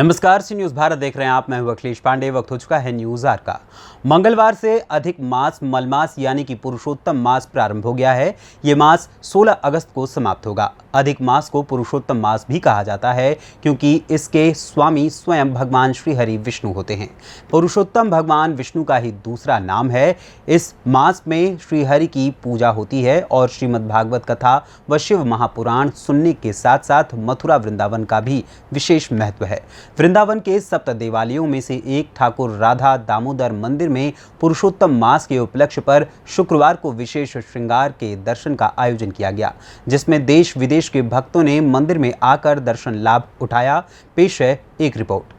नमस्कार, सी न्यूज भारत देख रहे हैं आप। मैं हूं अखिलेश पांडे। वक्त हो चुका है न्यूज आर का। मंगलवार से अधिक मास मलमास यानी कि पुरुषोत्तम मास प्रारंभ हो गया है। ये मास 16 अगस्त को समाप्त होगा। अधिक मास को पुरुषोत्तम मास भी कहा जाता है क्योंकि इसके स्वामी स्वयं भगवान श्रीहरि विष्णु होते हैं। पुरुषोत्तम भगवान विष्णु का ही दूसरा नाम है। इस मास में श्रीहरि की पूजा होती है और श्रीमद् भागवत कथा व शिव महापुराण सुनने के साथ साथ मथुरा वृंदावन का भी विशेष महत्व है। वृंदावन के सप्त देवालयों में से एक ठाकुर राधा दामोदर मंदिर में पुरुषोत्तम मास के उपलक्ष्य पर शुक्रवार को विशेष श्रृंगार के दर्शन का आयोजन किया गया, जिसमें देश विदेश के भक्तों ने मंदिर में आकर दर्शन लाभ उठाया। पेश है एक रिपोर्ट।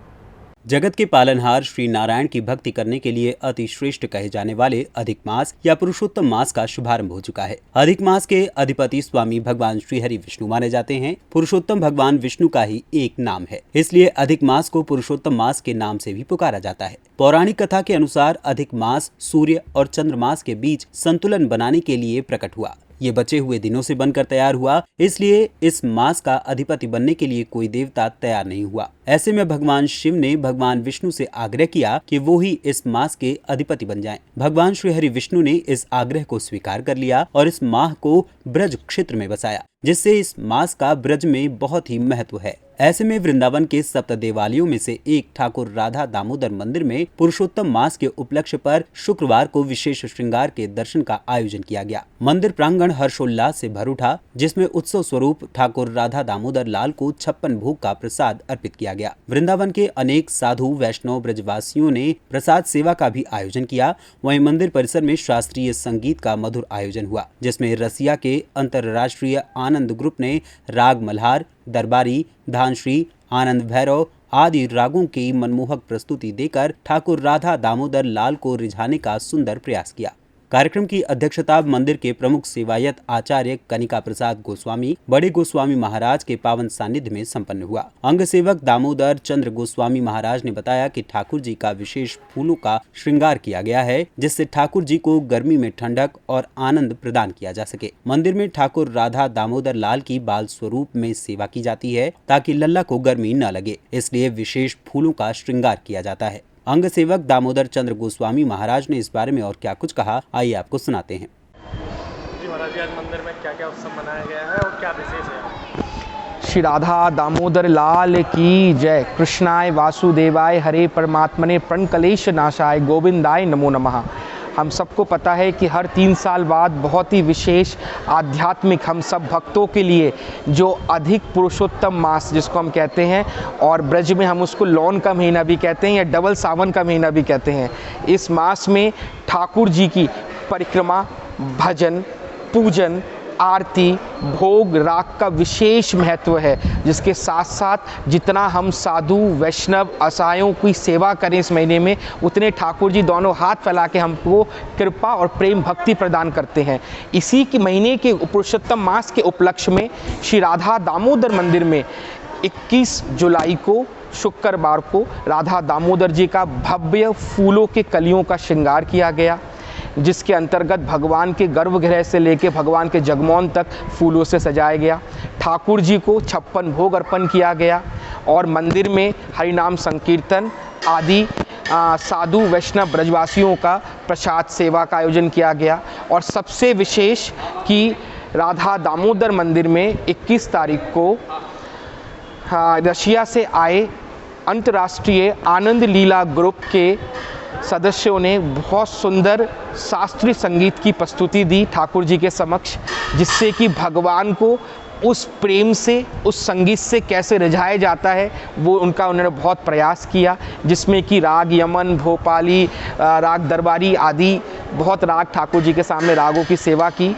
जगत के पालनहार श्री नारायण की भक्ति करने के लिए अति श्रेष्ठ कहे जाने वाले अधिक मास या पुरुषोत्तम मास का शुभारंभ हो चुका है। अधिक मास के अधिपति स्वामी भगवान श्रीहरि विष्णु माने जाते हैं। पुरुषोत्तम भगवान विष्णु का ही एक नाम है, इसलिए अधिक मास को पुरुषोत्तम मास के नाम से भी पुकारा जाता है। पौराणिक कथा के अनुसार अधिक मास सूर्य और चंद्रमास के बीच संतुलन बनाने के लिए प्रकट हुआ। ये बचे हुए दिनों से बनकर तैयार हुआ, इसलिए इस मास का अधिपति बनने के लिए कोई देवता तैयार नहीं हुआ। ऐसे में भगवान शिव ने भगवान विष्णु से आग्रह किया कि वो ही इस मास के अधिपति बन जाएं। भगवान श्रीहरि विष्णु ने इस आग्रह को स्वीकार कर लिया और इस माह को ब्रज क्षेत्र में बसाया, जिससे इस मास का ब्रज में बहुत ही महत्व है। ऐसे में वृंदावन के सप्त देवालयों में से एक ठाकुर राधा दामोदर मंदिर में पुरुषोत्तम मास के उपलक्ष्य पर शुक्रवार को विशेष श्रृंगार के दर्शन का आयोजन किया गया। मंदिर प्रांगण हर्षोल्लास से भर उठा, जिसमें उत्सव स्वरूप ठाकुर राधा दामोदर लाल को 56 भोग का प्रसाद अर्पित किया गया। वृंदावन के अनेक साधु वैष्णव ब्रजवासियों ने प्रसाद सेवा का भी आयोजन किया। वहीं मंदिर परिसर में शास्त्रीय संगीत का मधुर आयोजन हुआ, जिसमें रसिया के अंतर्राष्ट्रीय आनंद ग्रुप ने राग मल्हार, दरबारी, धानश्री, आनंद भैरव आदि रागों की मनमोहक प्रस्तुति देकर ठाकुर राधा दामोदर लाल को रिझाने का सुंदर प्रयास किया। कार्यक्रम की अध्यक्षता मंदिर के प्रमुख सेवायत आचार्य कनिका प्रसाद गोस्वामी बड़े गोस्वामी महाराज के पावन सानिध्य में संपन्न हुआ। अंग सेवक दामोदर चंद्र गोस्वामी महाराज ने बताया कि ठाकुर जी का विशेष फूलों का श्रृंगार किया गया है, जिससे ठाकुर जी को गर्मी में ठंडक और आनंद प्रदान किया जा सके। मंदिर में ठाकुर राधा दामोदर लाल की बाल स्वरूप में सेवा की जाती है ताकि लल्ला को गर्मी न लगे, इसलिए विशेष फूलों का श्रृंगार किया जाता है। अंग सेवक दामोदर चंद्र गोस्वामी महाराज ने इस बारे में और क्या कुछ कहा, आइए आपको सुनाते हैं। जी महाराज जी, आज मंदिर में क्या क्या उत्सव मनाया गया है और क्या विशेष है? श्री राधा दामोदर लाल की जय। कृष्णाय वासुदेवाय हरे परमात्मने प्रणकलेश नाशाय गोविंदाय नमो नमः। हम सबको पता है कि हर 3 साल बाद बहुत ही विशेष आध्यात्मिक हम सब भक्तों के लिए जो अधिक पुरुषोत्तम मास जिसको हम कहते हैं, और ब्रज में हम उसको लौन का महीना भी कहते हैं या डबल सावन का महीना भी कहते हैं। इस मास में ठाकुर जी की परिक्रमा, भजन, पूजन, आरती, भोग, राग का विशेष महत्व है, जिसके साथ साथ जितना हम साधु वैष्णव असहायों की सेवा करें इस महीने में, उतने ठाकुर जी दोनों हाथ फैला के हमको कृपा और प्रेम भक्ति प्रदान करते हैं। इसी के महीने के पुरुषोत्तम मास के उपलक्ष्य में श्री राधा दामोदर मंदिर में 21 जुलाई को शुक्रवार को राधा दामोदर जी का भव्य फूलों के कलियों का श्रृंगार किया गया, जिसके अंतर्गत भगवान के गर्भगृह से लेकर भगवान के जगमोहन तक फूलों से सजाया गया। ठाकुर जी को 56 भोग अर्पण किया गया और मंदिर में हरिनाम संकीर्तन आदि साधु वैष्णव ब्रजवासियों का प्रसाद सेवा का आयोजन किया गया। और सबसे विशेष कि राधा दामोदर मंदिर में 21 तारीख को रशिया से आए अंतर्राष्ट्रीय आनंद लीला ग्रुप के सदस्यों ने बहुत सुंदर शास्त्रीय संगीत की प्रस्तुति दी ठाकुर जी के समक्ष, जिससे कि भगवान को उस प्रेम से, उस संगीत से कैसे रिझाया जाता है वो उन्होंने बहुत प्रयास किया, जिसमें कि राग यमन, भोपाली, राग दरबारी आदि बहुत राग ठाकुर जी के सामने रागों की सेवा की।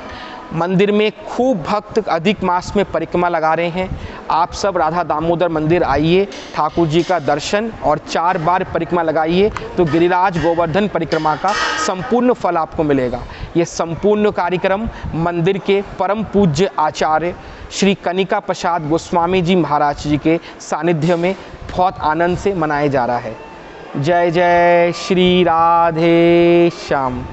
मंदिर में खूब भक्त अधिक मास में परिक्रमा लगा रहे हैं। आप सब राधा दामोदर मंदिर आइए, ठाकुर जी का दर्शन और 4 बार परिक्रमा लगाइए तो गिरिराज गोवर्धन परिक्रमा का संपूर्ण फल आपको मिलेगा। ये संपूर्ण कार्यक्रम मंदिर के परम पूज्य आचार्य श्री कनिका प्रसाद गोस्वामी जी महाराज जी के सानिध्य में बहुत आनंद से मनाया जा रहा है। जय जय श्री राधे श्याम।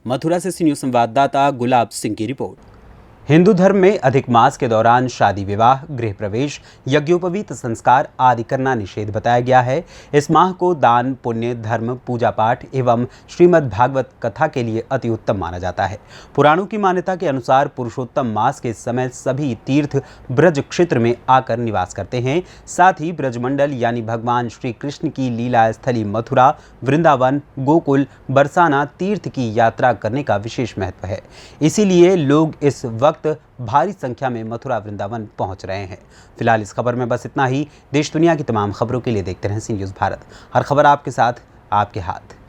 मथुरा से सी न्यूज संवाददाता गुलाब सिंह की रिपोर्ट। हिंदू धर्म में अधिक मास के दौरान शादी विवाह, गृह प्रवेश, यज्ञोपवीत संस्कार आदि करना निषेध बताया गया है। इस माह को दान, पुण्य, धर्म, पूजा पाठ एवं श्रीमद् भागवत कथा के लिए अति उत्तम माना जाता है। पुराणों की मान्यता के अनुसार पुरुषोत्तम मास के समय सभी तीर्थ ब्रज क्षेत्र में आकर निवास करते हैं। साथ ही ब्रजमंडल यानी भगवान श्री कृष्ण की लीला स्थली मथुरा, वृंदावन, गोकुल, बरसाना तीर्थ की यात्रा करने का विशेष महत्व है। इसीलिए लोग इस वक्त भारी संख्या में मथुरा, वृंदावन पहुंच रहे हैं। फिलहाल इस खबर में बस इतना ही। देश दुनिया की तमाम खबरों के लिए देखते रहें सी न्यूज़ भारत। हर खबर आपके साथ, आपके हाथ।